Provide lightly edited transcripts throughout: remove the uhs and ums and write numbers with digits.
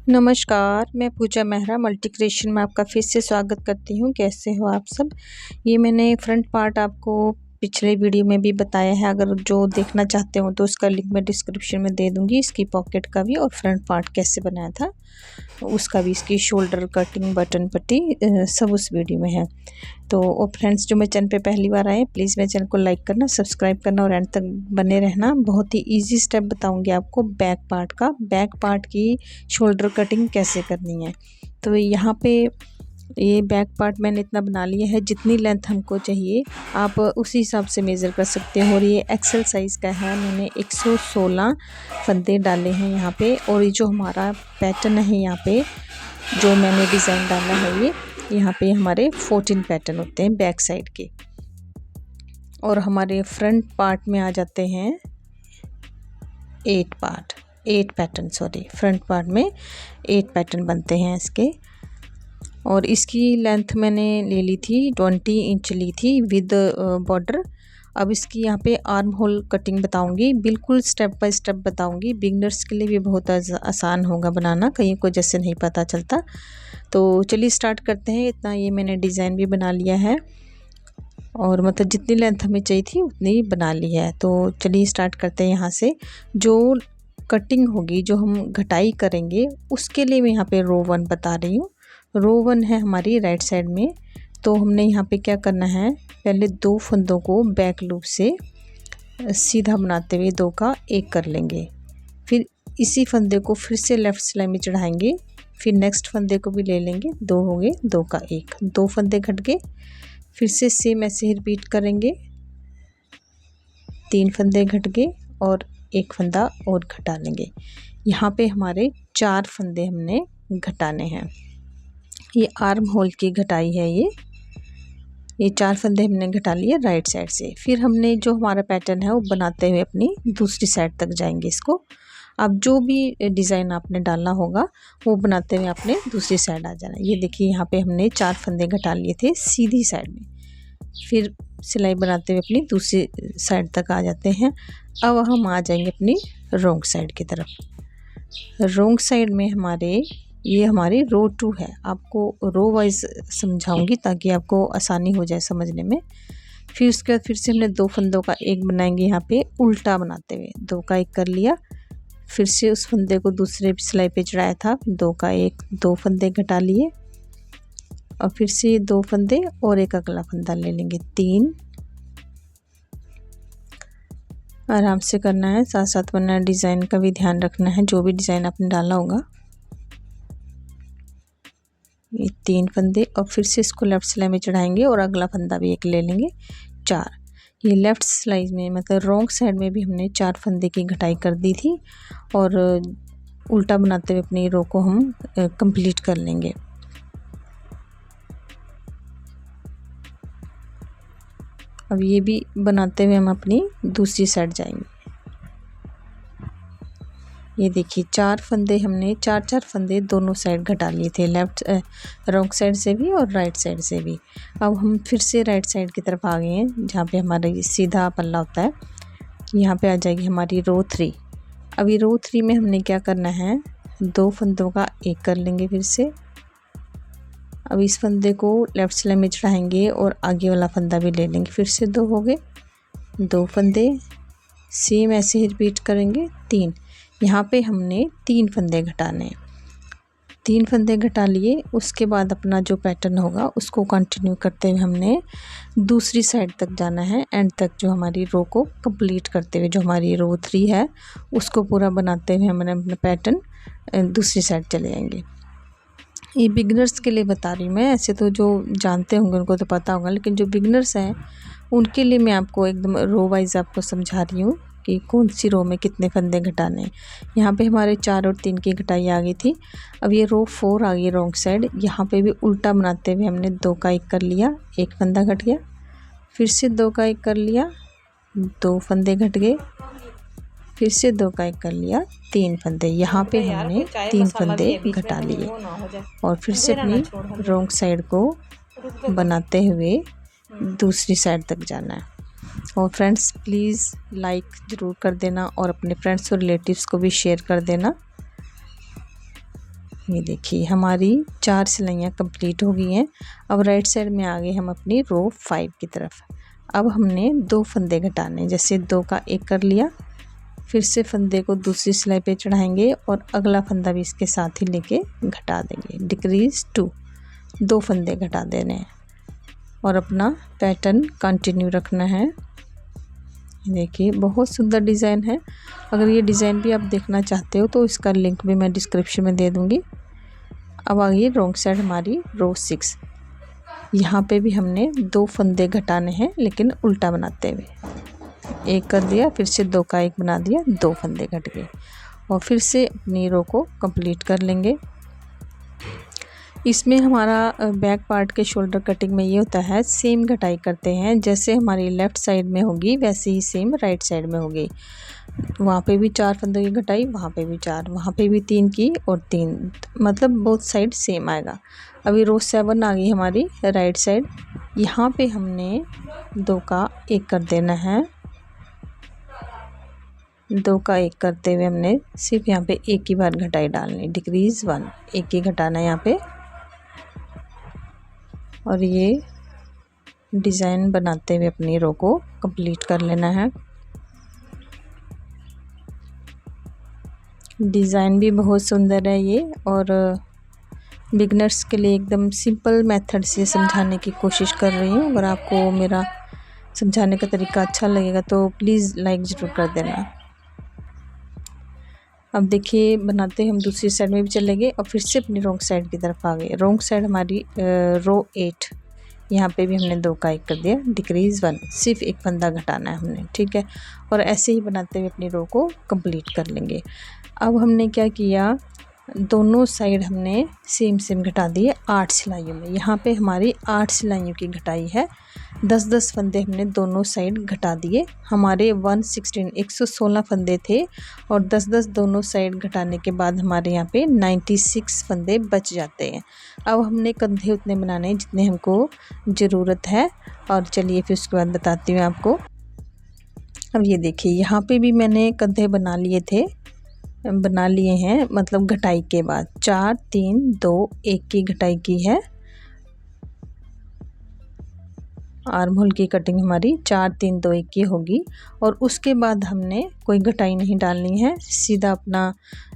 नमस्कार, मैं पूजा Mehra multi creation में आपका फिर से स्वागत करती हूँ। कैसे हो आप सब? ये मैंने फ्रंट पार्ट आपको पिछले वीडियो में भी बताया है। अगर जो देखना चाहते हो तो उसका लिंक मैं डिस्क्रिप्शन में दे दूँगी। इसकी पॉकेट का भी और फ्रंट पार्ट कैसे बनाया था उसका भी, इसकी शोल्डर कटिंग, बटन पट्टी सब उस वीडियो में है। तो फ्रेंड्स, जो मेरे चैनल पे पहली बार आए प्लीज़ मेरे चैनल को लाइक करना, सब्सक्राइब करना और एंड तक बने रहना। बहुत ही इजी स्टेप बताऊंगी आपको बैक पार्ट का, बैक पार्ट की शोल्डर कटिंग कैसे करनी है। तो यहाँ पे ये बैक पार्ट मैंने इतना बना लिया है, जितनी लेंथ हमको चाहिए आप उसी हिसाब से मेज़र कर सकते हो। और ये एक्सेल साइज़ का है। मैंने 116 फंदे डाले हैं यहाँ पे। और ये जो हमारा पैटर्न है यहाँ पे जो मैंने डिज़ाइन डाला है, ये यहाँ पे हमारे 14 पैटर्न होते हैं बैक साइड के। और हमारे फ्रंट पार्ट में आ जाते हैं 8 पैटर्न, फ्रंट पार्ट में 8 पैटर्न बनते हैं इसके। और इसकी लेंथ मैंने ले ली थी 20 इंच ली थी विद बॉर्डर। अब इसकी यहाँ पे आर्म होल कटिंग बताऊंगी, बिल्कुल स्टेप बाय स्टेप बताऊंगी। बिगनर्स के लिए भी बहुत आसान होगा बनाना, कहीं को जैसे नहीं पता चलता। तो चलिए स्टार्ट करते हैं। इतना ये मैंने डिज़ाइन भी बना लिया है और मतलब जितनी लेंथ हमें चाहिए थी उतनी बना ली है। तो चलिए स्टार्ट करते हैं। यहाँ से जो कटिंग होगी, जो हम घटाई करेंगे, उसके लिए मैं यहाँ पे रो 1 बता रही हूँ। रो 1 है हमारी राइट साइड में। तो हमने यहाँ पे क्या करना है, पहले 2 फंदों को बैक लूप से सीधा बनाते हुए 2 का 1 कर लेंगे। फिर इसी फंदे को फिर से लेफ़्ट सिलाई में चढ़ाएंगे। फिर नेक्स्ट फंदे को भी ले लेंगे, 2 हो गए, 2 का 1, 2 फंदे घट गए। फिर से सेम ऐसे ही रिपीट करेंगे, 3 फंदे घट गए और 1 फंदा और घटा लेंगे। यहाँ पे हमारे 4 फंदे हमने घटाने हैं। ये आर्म होल की घटाई है। ये 4 फंदे हमने घटा लिए राइट साइड से। फिर हमने जो हमारा पैटर्न है वो बनाते हुए अपनी दूसरी साइड तक जाएंगे इसको। अब जो भी डिज़ाइन आपने डालना होगा वो बनाते हुए आपने दूसरी साइड आ जाना। ये देखिए यहाँ पे हमने 4 फंदे घटा लिए थे सीधी साइड में। फिर सिलाई बनाते हुए अपनी दूसरी साइड तक आ जाते हैं। अब हम आ जाएंगे अपनी रोंग साइड की तरफ। रोंग साइड में ये हमारी रो 2 है। आपको रो वाइज समझाऊंगी ताकि आपको आसानी हो जाए समझने में। फिर उसके बाद फिर से हमने 2 फंदों का 1 बनाएंगे यहाँ पे उल्टा बनाते हुए। 2 का 1 कर लिया। फिर से उस फंदे को दूसरे सिलाई पे चढ़ाया था, 2 का 1, 2 फंदे घटा लिए। और फिर से 2 फंदे और एक अगला फंदा ले लेंगे, 3। आराम से करना है, साथ साथ वरना डिज़ाइन का भी ध्यान रखना है, जो भी डिज़ाइन आपने डाला होगा। ये 3 फंदे और फिर से इसको लेफ़्ट सिलाई में चढ़ाएंगे और अगला फंदा भी 1 ले लेंगे, 4। ये लेफ़्ट सिलाई में मतलब रॉन्ग साइड में भी हमने 4 फंदे की घटाई कर दी थी। और उल्टा बनाते हुए अपनी रो को हम कंप्लीट कर लेंगे। अब ये भी बनाते हुए हम अपनी दूसरी साइड जाएंगे। ये देखिए 4 फंदे हमने 4 फंदे दोनों साइड घटा लिए थे, लेफ़्ट रॉन्ग साइड से भी और राइट साइड से भी। अब हम फिर से राइट साइड की तरफ आ गए हैं, जहाँ पे हमारा सीधा पल्ला होता है। यहाँ पे आ जाएगी हमारी रो 3। अब ये रो 3 में हमने क्या करना है, 2 फंदों का 1 कर लेंगे फिर से। अब इस फंदे को लेफ़्ट सिलाई में चढ़ाएंगे और आगे वाला फंदा भी ले लेंगे। फिर से 2 हो गए, 2 फंदे सेम ऐसे ही रिपीट करेंगे, 3। यहाँ पे हमने 3 फंदे घटाने हैं। 3 फंदे घटा लिए। उसके बाद अपना जो पैटर्न होगा उसको कंटिन्यू करते हुए हमने दूसरी साइड तक जाना है, एंड तक, जो हमारी रो को कंप्लीट करते हुए, जो हमारी रो 3 है उसको पूरा बनाते हुए हमने अपना पैटर्न दूसरी साइड चले जाएंगे। ये बिगनर्स के लिए बता रही हूँ मैं, ऐसे तो जो जानते होंगे उनको तो पता होगा, लेकिन जो बिगनर्स हैं उनके लिए मैं आपको एकदम रो वाइज आपको समझा रही हूँ कि कौन सी रो में कितने फंदे घटाने हैं। यहाँ पे हमारे 4 और 3 की घटाई आ गई थी। अब ये रो 4 आ गई रॉन्ग साइड। यहाँ पे भी उल्टा बनाते हुए हमने 2 का 1 कर लिया, 1 फंदा घट गया। फिर से 2 का 1 कर लिया, 2 फंदे घट गए। फिर से 2 का 1 कर लिया, 3 फंदे। यहाँ पे हमने 3 फंदे घटा लिए और फिर से अपनी रॉन्ग साइड को बनाते हुए दूसरी साइड तक जाना है। और फ्रेंड्स प्लीज़ लाइक ज़रूर कर देना और अपने फ्रेंड्स और रिलेटिव्स को भी शेयर कर देना। ये देखिए हमारी 4 सिलाइयाँ कंप्लीट हो गई हैं। अब राइट साइड में आ गए हम अपनी रो 5 की तरफ। अब हमने 2 फंदे घटाने, जैसे 2 का 1 कर लिया, फिर से फंदे को दूसरी सिलाई पे चढ़ाएंगे और अगला फंदा भी इसके साथ ही लेके घटा देंगे। डिक्रीज 2 फंदे घटा देने हैं और अपना पैटर्न कंटिन्यू रखना है। देखिए बहुत सुंदर डिज़ाइन है। अगर ये डिज़ाइन भी आप देखना चाहते हो तो इसका लिंक भी मैं डिस्क्रिप्शन में दे दूँगी। अब आ गई रॉन्ग साइड हमारी रो 6। यहाँ पे भी हमने 2 फंदे घटाने हैं लेकिन उल्टा बनाते हुए। 1 कर दिया, फिर से 2 का 1 बना दिया, 2 फंदे घट गए और फिर से अपनी रो को कंप्लीट कर लेंगे। इसमें हमारा बैक पार्ट के शोल्डर कटिंग में ये होता है, सेम घटाई करते हैं। जैसे हमारी लेफ़्ट साइड में होगी वैसे ही सेम राइट साइड में होगी। वहाँ पे भी 4 फंदों की घटाई, वहाँ पे भी 4, वहाँ पे भी 3 की और 3, मतलब बोथ साइड सेम आएगा। अभी रो 7 आ गई हमारी राइट साइड। यहाँ पे हमने 2 का 1 कर देना है। 2 का 1 करते हुए हमने सिर्फ यहाँ पे एक ही बार घटाई डालनी, डिक्रीज 1, एक ही घटाना है यहाँ पे। और ये डिज़ाइन बनाते हुए अपनी रो को कंप्लीट कर लेना है। डिज़ाइन भी बहुत सुंदर है ये, और बिगनर्स के लिए एकदम सिंपल मेथड से समझाने की कोशिश कर रही हूँ। अगर आपको मेरा समझाने का तरीका अच्छा लगेगा तो प्लीज़ लाइक ज़रूर कर देना। अब देखिए बनाते हम दूसरी साइड में भी चले गए और फिर से अपनी रॉन्ग साइड की तरफ आ गए। रॉन्ग साइड हमारी रो 8, यहाँ पे भी हमने 2 का 1 कर दिया, डिक्रीज 1, सिर्फ एक फंदा घटाना है हमने, ठीक है। और ऐसे ही बनाते हुए अपनी रो को कंप्लीट कर लेंगे। अब हमने क्या किया, दोनों साइड हमने सेम घटा दिए 8 सिलाइयों में। यहाँ पे हमारी 8 सिलाइयों की घटाई है। 10-10 फंदे हमने दोनों साइड घटा दिए। हमारे 116 फंदे थे और 10-10 दोनों साइड घटाने के बाद हमारे यहाँ पे 96 फंदे बच जाते हैं। अब हमने कंधे उतने बनाने हैं जितने हमको ज़रूरत है। और चलिए फिर उसके बाद बताती हूँ आपको। अब ये देखिए यहाँ पे भी मैंने कंधे बना लिए हैं, मतलब घटाई के बाद 4 3 2 1 की घटाई की है। आर्म होल की कटिंग हमारी 4 3 2 1 की होगी। और उसके बाद हमने कोई घटाई नहीं डालनी है, सीधा अपना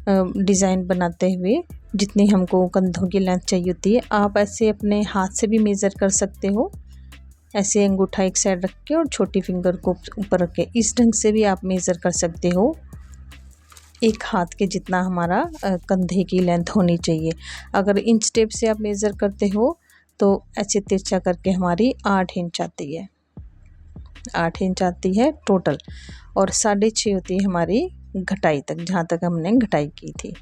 डिज़ाइन बनाते हुए जितनी हमको कंधों की लेंथ चाहिए होती है, आप ऐसे अपने हाथ से भी मेज़र कर सकते हो। ऐसे अंगूठा एक साइड रख के और छोटी फिंगर को ऊपर रख के इस ढंग से भी आप मेज़र कर सकते हो। एक हाथ के जितना हमारा कंधे की लेंथ होनी चाहिए। अगर इंच टेप से आप मेज़र करते हो तो ऐसे तिरछा करके हमारी 8 इंच आती है, 8 इंच आती है टोटल। और 6.5 होती है हमारी घटाई तक, जहाँ तक हमने घटाई की थी।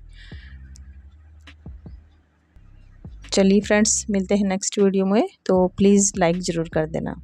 चलिए फ्रेंड्स, मिलते हैं नेक्स्ट वीडियो में, तो प्लीज़ लाइक ज़रूर कर देना।